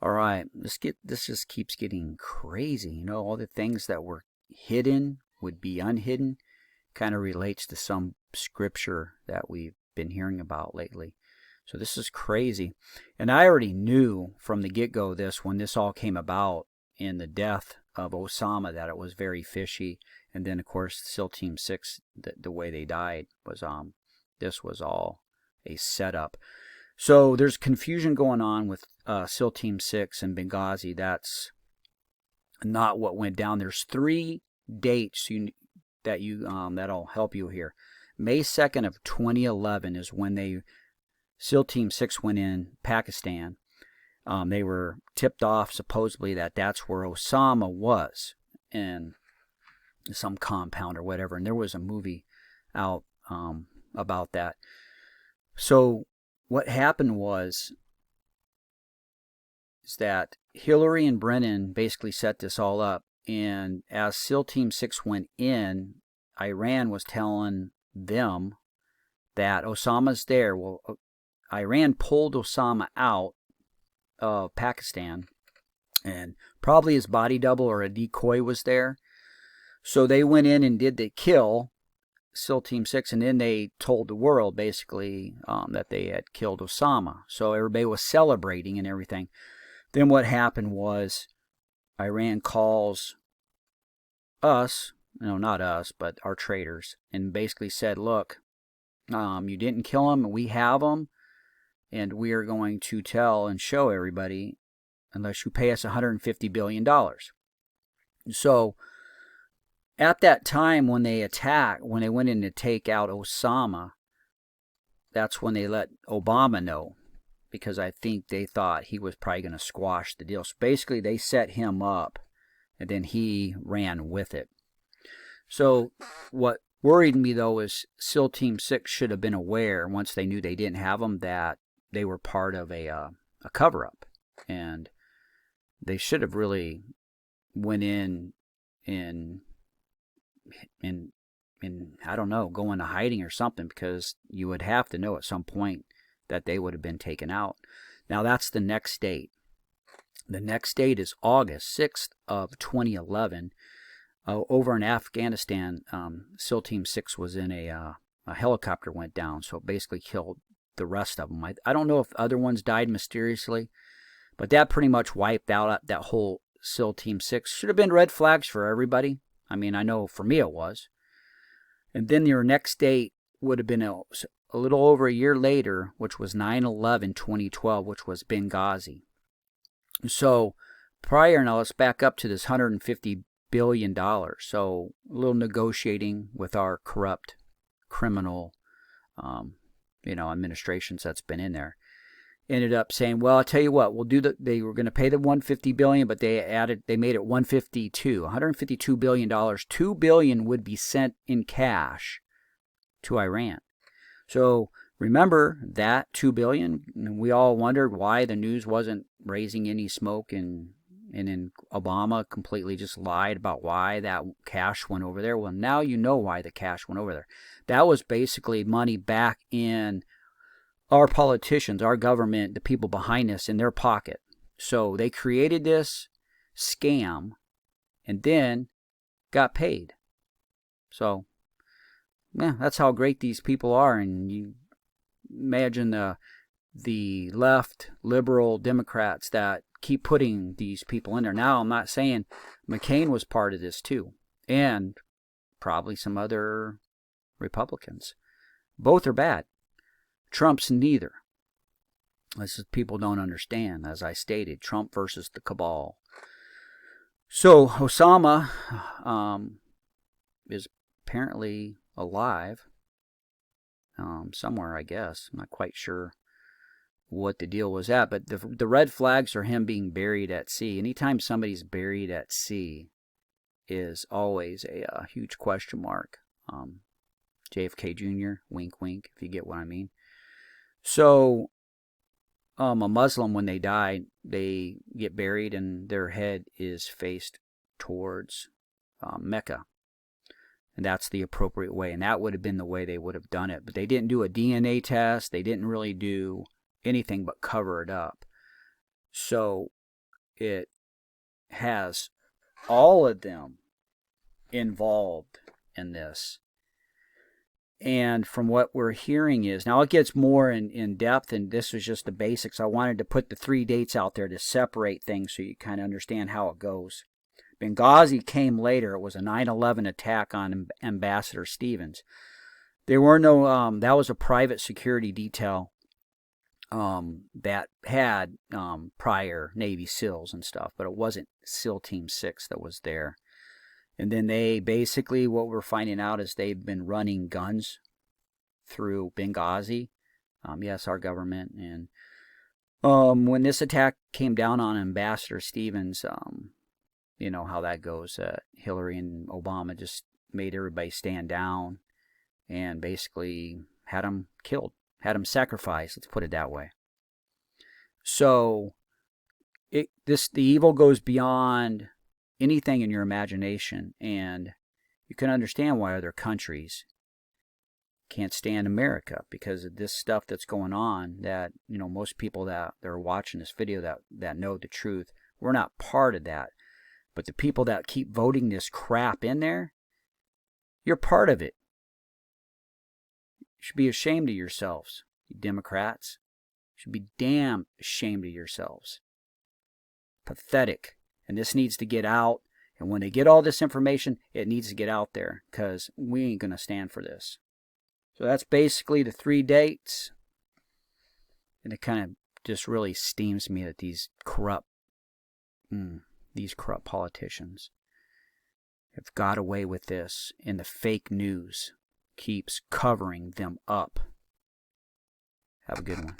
All right, this just keeps getting crazy. You know, all the things that were hidden would be unhidden. Kind of relates to some scripture that we've been hearing about lately. So this is crazy. And I already knew from the get-go this when this all came about in the death of Osama that it was very fishy. And then of course SEAL Team 6, the way they died was this was all a setup. So there's confusion going on with SEAL Team 6 and Benghazi. That's not what went down. There's 3 dates that'll help you here. May 2nd of 2011 is when SEAL Team 6 went in Pakistan. They were tipped off supposedly that that's where Osama was in some compound or whatever. And there was a movie out about that. So what happened is that Hillary and Brennan basically set this all up. And as SEAL Team 6 went in, Iran was telling them that Osama's there. Well, Iran pulled Osama out of Pakistan, and probably his body double or a decoy was there. So they went in and did the kill, SEAL Team 6, and then they told the world basically that they had killed Osama. So everybody was celebrating and everything. Then what happened was Iran calls us, no, not us, but our traitors, and basically said, look, you didn't kill him, we have him, and we are going to tell and show everybody unless you pay us $150 billion. So at that time when they went in to take out Osama, that's when they let Obama know, because I think they thought he was probably going to squash the deal. So basically they set him up, and then he ran with it. So what worried me, though, is SEAL Team 6 should have been aware, once they knew they didn't have them, that they were part of a cover-up. And they should have really went in and I don't know, go into hiding or something, because you would have to know at some point that they would have been taken out. Now that's the next date. The next date is August 6th of 2011. Over in Afghanistan, SEAL Team 6 was in a helicopter went down, so it basically killed the rest of them. I don't know if other ones died mysteriously, but that pretty much wiped out that whole SEAL Team 6. Should have been red flags for everybody. I mean, I know for me it was. And then your next date would have been a little over a year later, which was 9/11/2012, which was Benghazi. So prior, now let's back up to this $150 billion. So a little negotiating with our corrupt criminal, administrations that's been in there. Ended up saying, well, I'll tell you what, they were going to pay the $150 billion, but they made it $152 billion. $2 billion would be sent in cash to Iran. So remember that $2 billion, and we all wondered why the news wasn't raising any smoke, and then Obama completely just lied about why that cash went over there. Well, now you know why the cash went over there. That was basically money back in our politicians, our government, the people behind us, in their pocket. So they created this scam and then got paid. So, yeah, that's how great these people are. And you imagine the left, liberal Democrats that keep putting these people in there. Now, I'm not saying McCain was part of this too, and probably some other Republicans. Both are bad. Trump's neither. This is people don't understand, as I stated, Trump versus the cabal. So Osama is apparently alive somewhere, I guess. I'm not quite sure what the deal was at, but the red flags are him being buried at sea. Anytime somebody's buried at sea is always a huge question mark. JFK Jr., wink, wink, if you get what I mean. So a Muslim, when they die, they get buried and their head is faced towards Mecca. And that's the appropriate way. And that would have been the way they would have done it. But they didn't do a DNA test. They didn't really do anything but cover it up. So it has all of them involved in this. And from what we're hearing is, now it gets more in depth, and this was just the basics. I wanted to put the 3 dates out there to separate things so you kind of understand how it goes. Benghazi came later. It was a 9/11 attack on Ambassador Stevens. There were no, that was a private security detail that had prior Navy SEALs and stuff, but it wasn't SEAL Team 6 that was there. And then they basically, what we're finding out is they've been running guns through Benghazi. Yes, our government. And when this attack came down on Ambassador Stevens, you know how that goes. Hillary and Obama just made everybody stand down and basically had him killed, had him sacrificed, let's put it that way. So the evil goes beyond anything in your imagination, and you can understand why other countries can't stand America, because of this stuff that's going on. That, you know, most people that are watching this video that know the truth, we're not part of that. But the people that keep voting this crap in there, you're part of it. You should be ashamed of yourselves, you Democrats. You should be damn ashamed of yourselves. Pathetic. And this needs to get out. And when they get all this information, it needs to get out there, because we ain't going to stand for this. So that's basically the 3 dates. And it kind of just really steams me that these corrupt politicians have got away with this, and the fake news keeps covering them up. Have a good one.